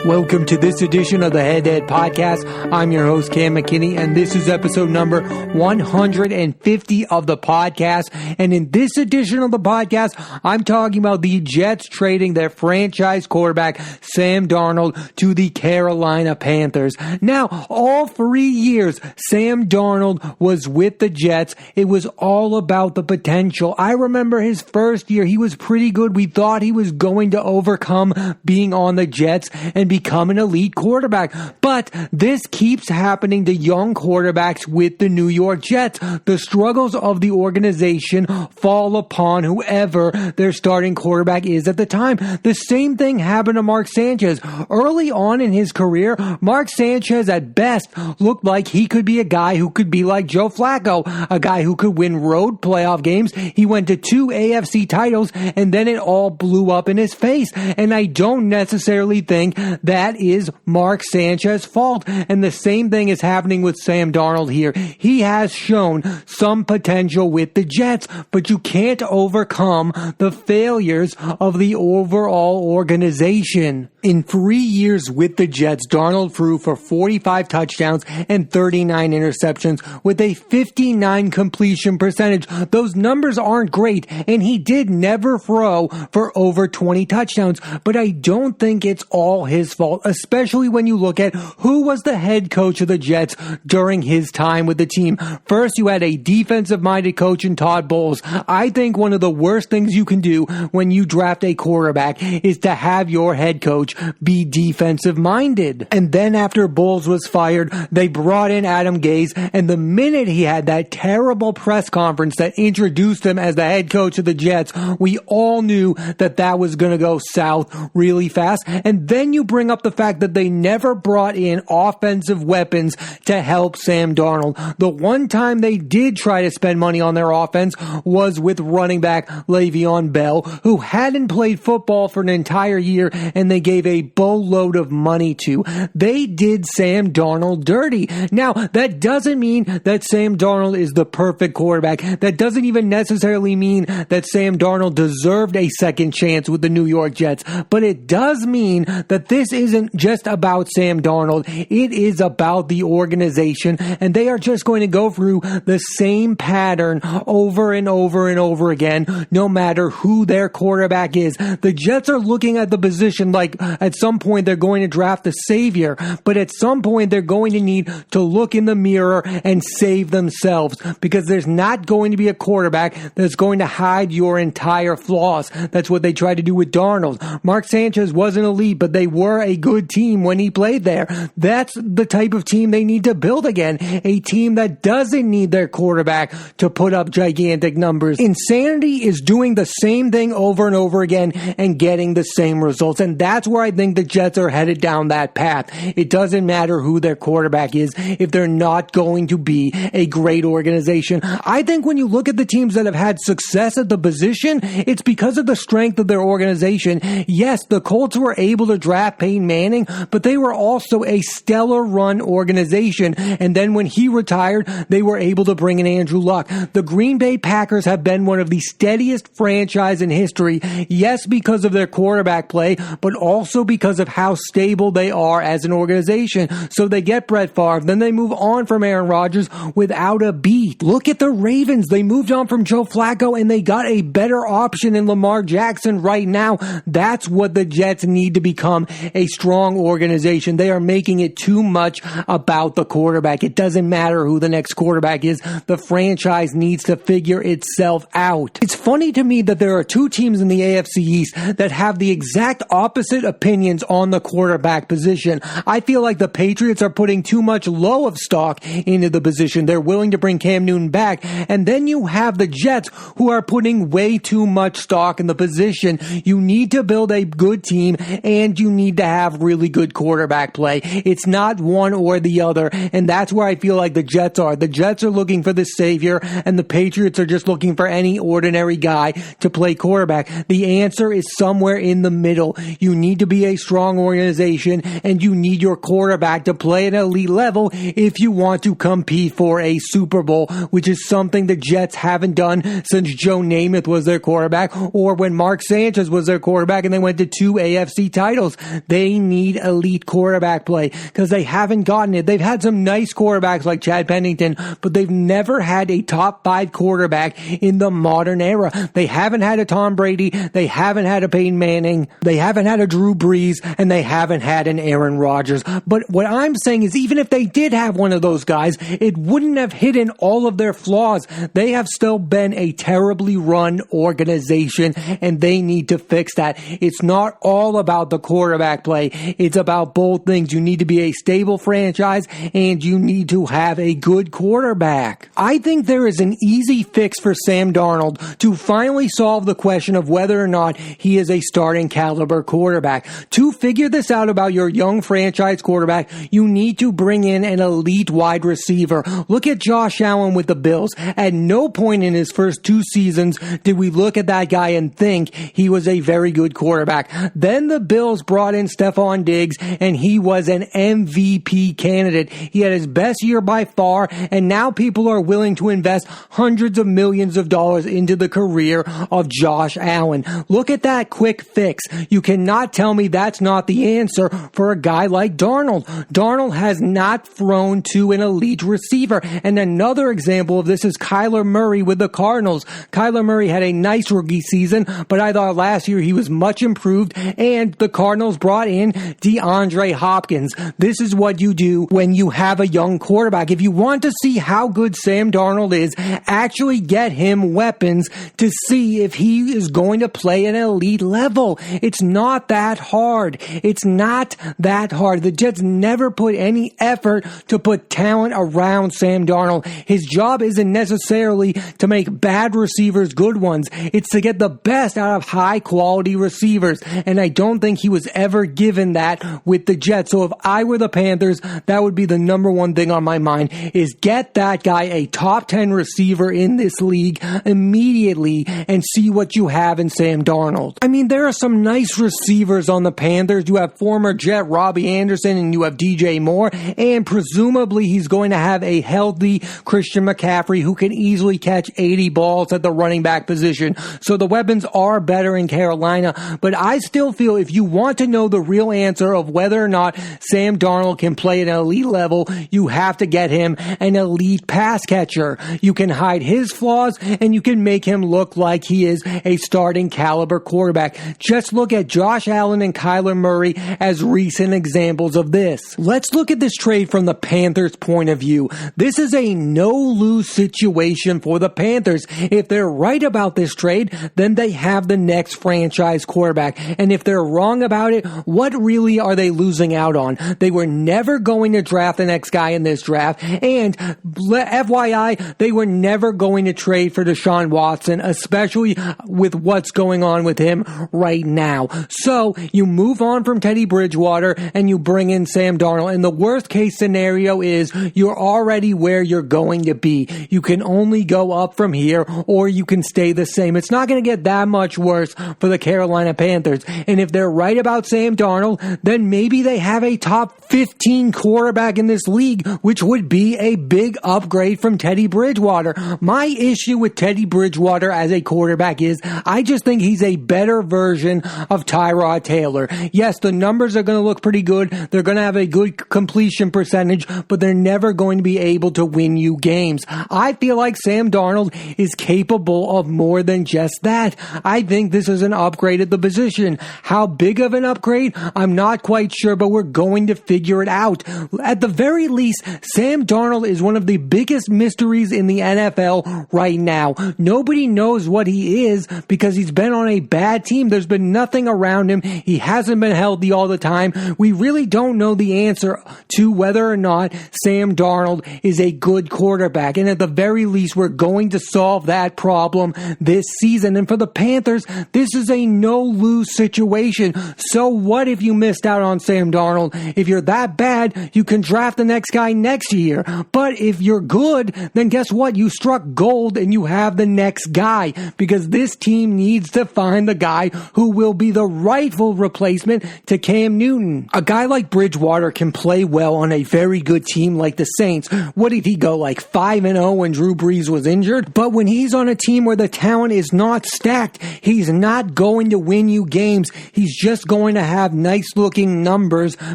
Welcome to this edition of the Head to Head Podcast. I'm your host, Cam McKinney, and this is episode number 150 of the podcast. And in this edition of the podcast, I'm talking about the Jets trading their franchise quarterback, Sam Darnold, to the Carolina Panthers. Now, all 3 years Sam Darnold was with the Jets, it was all about the potential. I remember his first year, he was pretty good. We thought he was going to overcome being on the Jets and become an elite quarterback. But this keeps happening to young quarterbacks with the New York Jets. The struggles of the organization fall upon whoever their starting quarterback is at the time. The same thing happened to Mark Sanchez. Early on in his career, Mark Sanchez at best looked like he could be a guy who could be like Joe Flacco, a guy who could win road playoff games. He went to 2 AFC titles and then it all blew up in his face. And I don't necessarily think that is Mark Sanchez's fault. And the same thing is happening with Sam Darnold here. He has shown some potential with the Jets, but you can't overcome the failures of the overall organization. In 3 years with the Jets, Darnold threw for 45 touchdowns and 39 interceptions with a 59 completion percentage. Those numbers aren't great, and he did never throw for over 20 touchdowns, but I don't think it's all his fault, especially when you look at who was the head coach of the Jets during his time with the team. First, you had a defensive-minded coach in Todd Bowles. I think one of the worst things you can do when you draft a quarterback is to have your head coach be defensive-minded. And then after Bowles was fired, they brought in Adam Gase, and the minute he had that terrible press conference that introduced him as the head coach of the Jets, we all knew that that was going to go south really fast. And then you bring up the fact that they never brought in offensive weapons to help Sam Darnold. The one time they did try to spend money on their offense was with running back Le'Veon Bell, who hadn't played football for an entire year, and they gave a boatload of money to. They did Sam Darnold dirty. Now, that doesn't mean that Sam Darnold is the perfect quarterback. That doesn't even necessarily mean that Sam Darnold deserved a second chance with the New York Jets, but it does mean that this isn't just about Sam Darnold. It is about the organization, and they are just going to go through the same pattern over and over and over again, no matter who their quarterback is. The Jets are looking at the position like at some point they're going to draft a savior, but at some point they're going to need to look in the mirror and save themselves, because there's not going to be a quarterback that's going to hide your entire flaws. That's what they tried to do with Darnold. Mark Sanchez wasn't elite, but they were a good team when he played there. That's the type of team they need to build again. A team that doesn't need their quarterback to put up gigantic numbers. Insanity is doing the same thing over and over again and getting the same results. And that's where I think the Jets are headed down that path. It doesn't matter who their quarterback is if they're not going to be a great organization. I think when you look at the teams that have had success at the position, it's because of the strength of their organization. Yes, the Colts were able to draft Peyton Manning, but they were also a stellar run organization. And then when he retired, they were able to bring in Andrew Luck. The Green Bay Packers have been one of the steadiest franchise in history. Yes, because of their quarterback play, but also because of how stable they are as an organization. So they get Brett Favre, then they move on from Aaron Rodgers without a beat. Look at the Ravens. They moved on from Joe Flacco and they got a better option in Lamar Jackson right now. That's what the Jets need to become, a strong organization. They are making it too much about the quarterback. It doesn't matter who the next quarterback is. The franchise needs to figure itself out. It's funny to me that there are two teams in the AFC East that have the exact opposite opinions on the quarterback position. I feel like the Patriots are putting too much low of stock into the position. They're willing to bring Cam Newton back. And then you have the Jets who are putting way too much stock in the position. You need to build a good team and you need to have really good quarterback play. It's not one or the other. And that's where I feel like the Jets are. The Jets are looking for the savior and the Patriots are just looking for any ordinary guy to play quarterback. The answer is somewhere in the middle. You need to be a strong organization, and you need your quarterback to play at an elite level if you want to compete for a Super Bowl, which is something the Jets haven't done since Joe Namath was their quarterback, or when Mark Sanchez was their quarterback and they went to 2 AFC titles. They need elite quarterback play because they haven't gotten it. They've had some nice quarterbacks like Chad Pennington, but they've never had a top 5 quarterback in the modern era. They haven't had a Tom Brady. They haven't had a Peyton Manning. They haven't had a Drew Brees, and they haven't had an Aaron Rodgers. But what I'm saying is, even if they did have one of those guys, it wouldn't have hidden all of their flaws. They have still been a terribly run organization, and they need to fix that. It's not all about the quarterback play. It's about both things. You need to be a stable franchise, and you need to have a good quarterback. I think there is an easy fix for Sam Darnold to finally solve the question of whether or not he is a starting caliber quarterback. To figure this out about your young franchise quarterback, you need to bring in an elite wide receiver. Look at Josh Allen with the Bills. At no point in his first 2 seasons did we look at that guy and think he was a very good quarterback. Then the Bills brought in Stephon Diggs, and he was an MVP candidate. He had his best year by far, and now people are willing to invest hundreds of millions of dollars into the career of Josh Allen. Look at that quick fix. You cannot tell me that's not the answer for a guy like Darnold. Darnold has not thrown to an elite receiver. And another example of this is Kyler Murray with the Cardinals. Kyler Murray had a nice rookie season, but I thought last year he was much improved, and the Cardinals brought in DeAndre Hopkins. This is what you do when you have a young quarterback. If you want to see how good Sam Darnold is, actually get him weapons to see if he is going to play at an elite level. It's not that hard. It's not that hard. The Jets never put any effort to put talent around Sam Darnold. His job isn't necessarily to make bad receivers good ones. It's to get the best out of high quality receivers. And I don't think he was ever given that with the Jets. So if I were the Panthers, that would be the number one thing on my mind, is get that guy a top 10 receiver in this league immediately and see what you have in Sam Darnold. I mean, there are some nice receivers on the Panthers. You have former Jet Robbie Anderson, and you have DJ Moore, and presumably he's going to have a healthy Christian McCaffrey who can easily catch 80 balls at the running back position. So the weapons are better in Carolina, but I still feel if you want to know the real answer of whether or not Sam Darnold can play at an elite level, you have to get him an elite pass catcher. You can hide his flaws, and you can make him look like he is a starting caliber quarterback. Just look at Josh Allen and Kyler Murray as recent examples of this. Let's look at this trade from the Panthers' point of view. This is a no-lose situation for the Panthers. If they're right about this trade, then they have the next franchise quarterback. And if they're wrong about it, what really are they losing out on? They were never going to draft the next guy in this draft. And FYI, they were never going to trade for Deshaun Watson, especially with what's going on with him right now. So you move on from Teddy Bridgewater and you bring in Sam Darnold. And the worst case scenario is you're already where you're going to be. You can only go up from here, or you can stay the same. It's not going to get that much worse for the Carolina Panthers. And if they're right about Sam Darnold, then maybe they have a top 15 quarterback in this league, which would be a big upgrade from Teddy Bridgewater. My issue with Teddy Bridgewater as a quarterback is I just think he's a better version of Tyrod Taylor. Yes, the numbers are going to look pretty good. They're going to have a good completion percentage, but they're never going to be able to win you games. I feel like Sam Darnold is capable of more than just that. I think this is an upgrade at the position. How big of an upgrade? I'm not quite sure, but we're going to figure it out. At the very least, Sam Darnold is one of the biggest mysteries in the NFL right now. Nobody knows what he is because he's been on a bad team. There's been nothing around him. He hasn't been healthy all the time. We really don't know the answer to whether or not Sam Darnold is a good quarterback. And at the very least, we're going to solve that problem this season. And for the Panthers, this is a no-lose situation. So what if you missed out on Sam Darnold? If you're that bad, you can draft the next guy next year. But if you're good, then guess what? You struck gold and you have the next guy, because this team needs to find the guy who will be the rightful good replacement to Cam Newton. A guy like Bridgewater can play well on a very good team like the Saints. What did he go, like 5-0 when Drew Brees was injured? But when he's on a team where the talent is not stacked, he's not going to win you games. He's just going to have nice looking numbers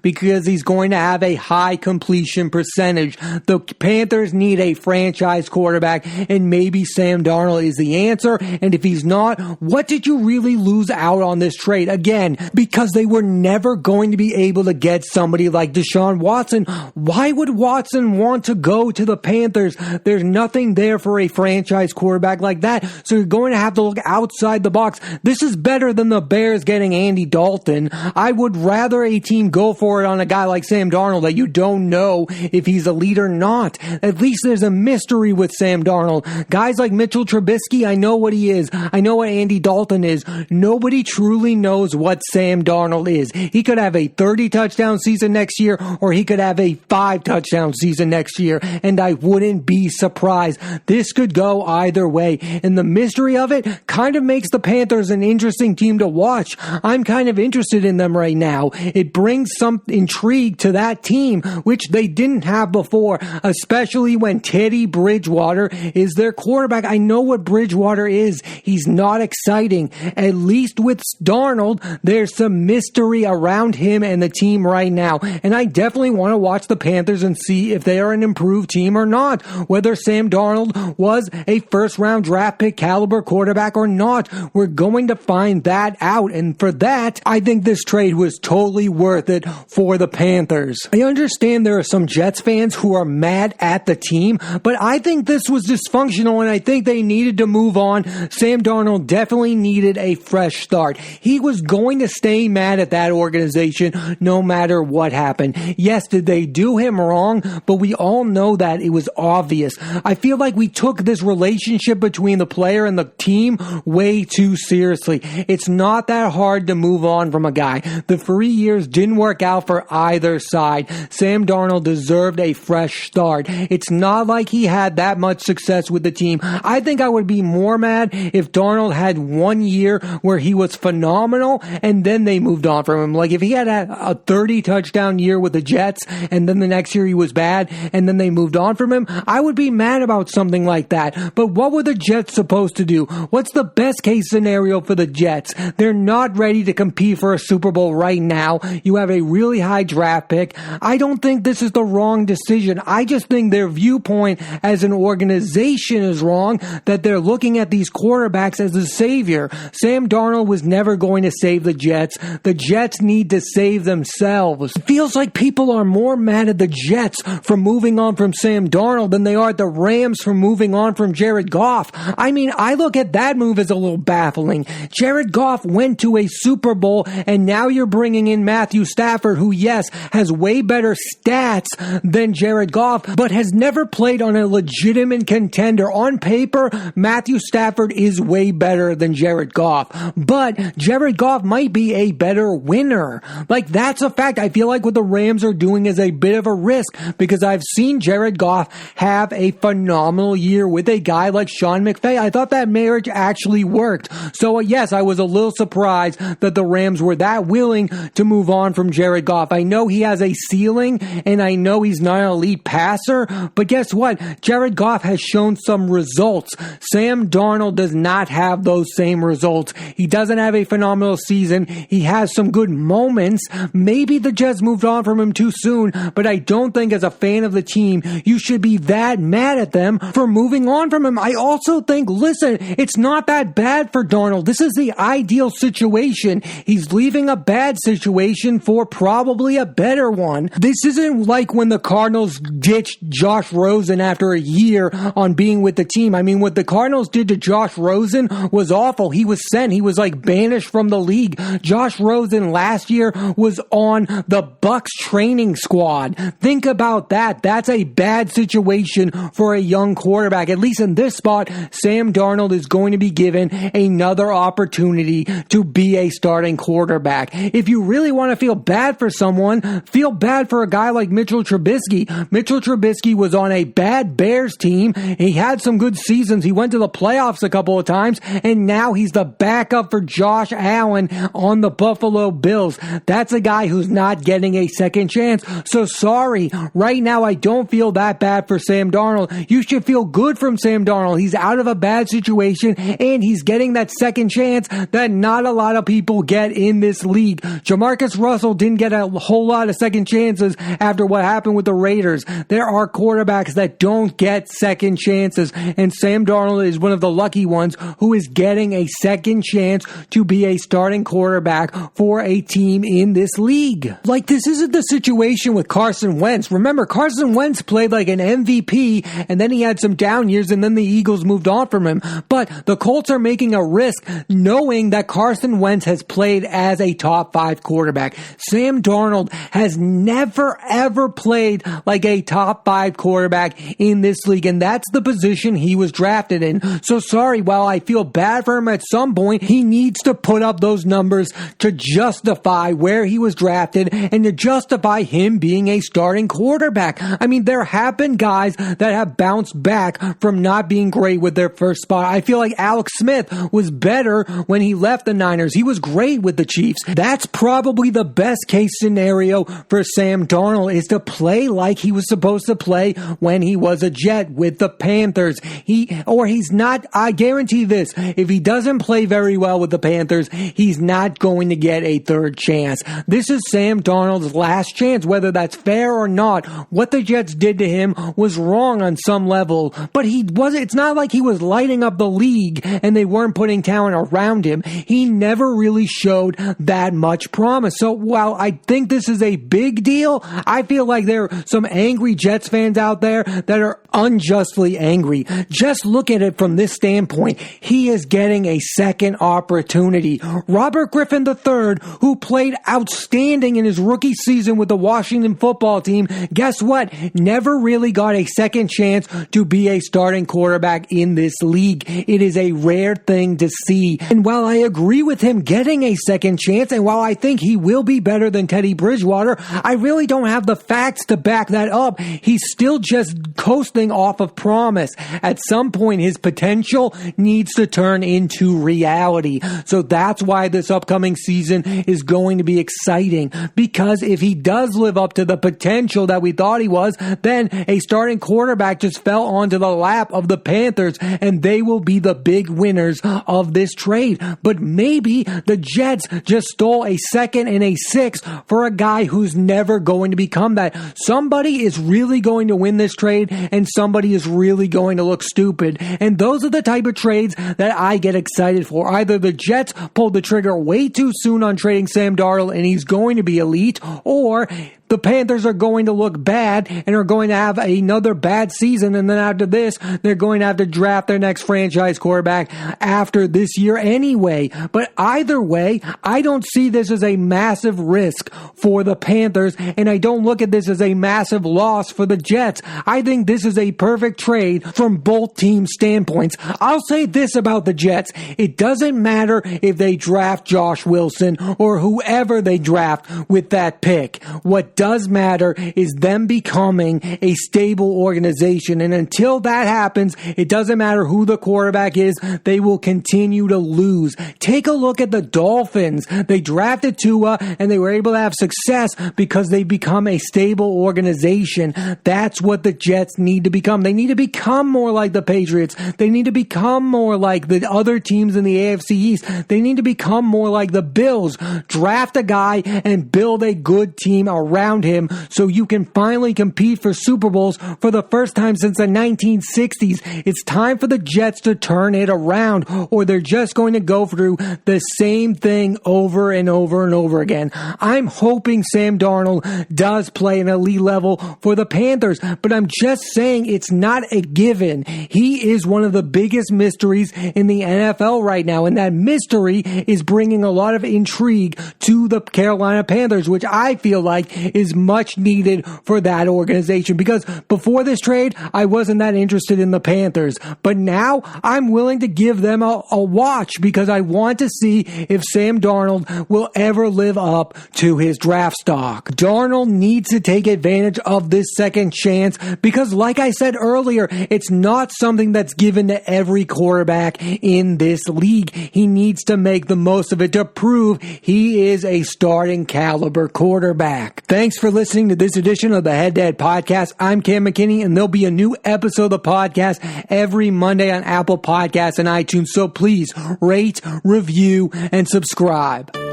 because he's going to have a high completion percentage. The Panthers need a franchise quarterback, and maybe Sam Darnold is the answer. And if he's not, what did you really lose out on this trade? Again, because they were never going to be able to get somebody like Deshaun Watson. Why would Watson want to go to the Panthers? There's nothing there for a franchise quarterback like that. So you're going to have to look outside the box. This is better than the Bears getting Andy Dalton. I would rather a team go for it on a guy like Sam Darnold that you don't know if he's elite or not. At least there's a mystery with Sam Darnold. Guys like Mitchell Trubisky, I know what he is. I know what Andy Dalton is. Nobody truly knows what Sam Darnold is. He could have a 30 touchdown season next year, or he could have a 5 touchdown season next year, and I wouldn't be surprised. This could go either way, and the mystery of it kind of makes the Panthers an interesting team to watch. I'm kind of interested in them right now. It brings some intrigue to that team, which they didn't have before, especially when Teddy Bridgewater is their quarterback. I know what Bridgewater is. He's not exciting. At least with Darnold, there's some mystery around him and the team right now. And I definitely want to watch the Panthers and see if they are an improved team or not. Whether Sam Darnold was a first-round draft pick caliber quarterback or not, we're going to find that out. And for that, I think this trade was totally worth it for the Panthers. I understand there are some Jets fans who are mad at the team, but I think this was dysfunctional and I think they needed to move on. Sam Darnold definitely needed a fresh start. He was going to stay mad at that organization no matter what happened. Yes, did they do him wrong? But we all know that it was obvious. I feel like we took this relationship between the player and the team way too seriously. It's not that hard to move on from a guy. The 3 years didn't work out for either side. Sam Darnold deserved a fresh start. It's not like he had that much success with the team. I think I would be more mad if Darnold had 1 year where he was phenomenal and then they moved on from him. Like if he had a 30 touchdown year with the Jets and then the next year he was bad and then they moved on from him, I would be mad about something like that. But what were the Jets supposed to do? What's the best case scenario for the Jets? They're not ready to compete for a Super Bowl right now. You have a really high draft pick. I don't think this is the wrong decision. I just think their viewpoint as an organization is wrong, that they're looking at these quarterbacks as the savior. Sam Darnold was never going to save the Jets. The Jets need to save themselves. It feels like people are more mad at the Jets for moving on from Sam Darnold than they are at the Rams for moving on from Jared Goff. I mean, I look at that move as a little baffling. Jared Goff went to a Super Bowl, and now you're bringing in Matthew Stafford, who, yes, has way better stats than Jared Goff, but has never played on a legitimate contender. On paper, Matthew Stafford is way better than Jared Goff, but Jared Goff might be a better winner. Like, that's a fact. I feel like what the Rams are doing is a bit of a risk because I've seen Jared Goff have a phenomenal year with a guy like Sean McVay. I thought that marriage actually worked. So yes, I was a little surprised that the Rams were that willing to move on from Jared Goff. I know he has a ceiling and I know he's not an elite passer, but guess what? Jared Goff has shown some results. Sam Darnold does not have those same results. He doesn't have a phenomenal season. He has some good moments. Maybe the Jets moved on from him too soon, but I don't think as a fan of the team, you should be that mad at them for moving on from him. I also think, listen, it's not that bad for Darnold. This is the ideal situation. He's leaving a bad situation for probably a better one. This isn't like when the Cardinals ditched Josh Rosen after a year on being with the team. I mean, what the Cardinals did to Josh Rosen was awful. He was sent. He was like banished from the league. Josh Rosen last year was on the Bucs training squad. Think about that. That's a bad situation for a young quarterback. At least in this spot, Sam Darnold is going to be given another opportunity to be a starting quarterback. If you really want to feel bad for someone, feel bad for a guy like Mitchell Trubisky. Mitchell Trubisky was on a bad Bears team. He had some good seasons. He went to the playoffs a couple of times, and now he's the backup for Josh Allen on the Buffalo Bills. That's a guy who's not getting a second chance. So sorry, right now I don't feel that bad for Sam Darnold. You should feel good from Sam Darnold. He's out of a bad situation and he's getting that second chance that not a lot of people get in this league. Jamarcus Russell didn't get a whole lot of second chances after what happened with the Raiders. There are quarterbacks that don't get second chances, and Sam Darnold is one of the lucky ones who is getting a second chance to be a starting quarterback for a team in this league. Like, this isn't the situation with Carson Wentz. Remember, Carson Wentz played like an MVP, and then he had some down years, and then the Eagles moved on from him. But the Colts are making a risk knowing that Carson Wentz has played as a top 5 quarterback. Sam Darnold has never, ever played like a top 5 quarterback in this league, and that's the position he was drafted in. So sorry, while I feel bad for him at some point, he needs to put up those numbers to justify where he was drafted and to justify him being a starting quarterback. I mean, there have been guys that have bounced back from not being great with their first spot. I feel like Alex Smith was better when he left the Niners. He was great with the Chiefs. That's probably the best case scenario for Sam Darnold, is to play like he was supposed to play when he was a Jet with the Panthers. He's not, I guarantee this, if he doesn't play very well with the Panthers, he's not going to get a third chance. This is Sam Darnold's last chance, whether that's fair or not. What the Jets did to him was wrong on some level, but it's not like he was lighting up the league and they weren't putting talent around him. He never really showed that much promise. So while I think this is a big deal, I feel like there are some angry Jets fans out there that are unjustly angry. Just look at it from this standpoint. He is getting a second opportunity. Robert Griffin III, who played outstanding in his rookie season with the Washington football team, guess what? Never really got a second chance to be a starting quarterback in this league. It is a rare thing to see. And while I agree with him getting a second chance, and while I think he will be better than Teddy Bridgewater, I really don't have the facts to back that up. He's still just coasting off of promise. At some point, his potential needs to turn into reality. So that's why this upcoming season is going to be exciting, because if he does live up to the potential that we thought he was, then a starting quarterback just fell onto the lap of the Panthers, and they will be the big winners of this trade. But maybe the Jets just stole a second and a sixth for a guy who's never going to become that. Somebody is really going to win this trade, and somebody is really going to look stupid. And those are the type of trades that I get excited for. Either the Jets pulled the trigger way too soon on trading Sam Darnold and he's going to be elite, or the Panthers are going to look bad and are going to have another bad season, and then after this, they're going to have to draft their next franchise quarterback after this year anyway. But either way, I don't see this as a massive risk for the Panthers, and I don't look at this as a massive loss for the Jets. I think this is a perfect trade from both teams' standpoints. I'll say this about the Jets. It doesn't matter if they draft Josh Wilson or whoever they draft with that pick. What does matter is them becoming a stable organization. And until that happens, it doesn't matter who the quarterback is, they will continue to lose. Take a look at the Dolphins. They drafted Tua and they were able to have success because they become a stable organization. That's what the Jets need to become. They need to become more like the Patriots. They need to become more like the other teams in the AFC East. They need to become more like the Bills. Draft a guy and build a good team around him so you can finally compete for Super Bowls for the first time since the 1960s. It's time for the Jets to turn it around, or they're just going to go through the same thing over and over and over again. I'm hoping Sam Darnold does play an elite level for the Panthers, but I'm just saying it's not a given. He is one of the biggest mysteries in the NFL right now, and that mystery is bringing a lot of intrigue to the Carolina Panthers, which I feel like is much needed for that organization, because before this trade, I wasn't that interested in the Panthers, but now I'm willing to give them a watch because I want to see if Sam Darnold will ever live up to his draft stock. Darnold needs to take advantage of this second chance because, like I said earlier, it's not something that's given to every quarterback in this league. He needs to make the most of it to prove he is a starting caliber quarterback. Thanks for listening to this edition of the Head to Head Podcast. I'm Cam McKinney, and there'll be a new episode of the podcast every Monday on Apple Podcasts and iTunes. So please rate, review, and subscribe.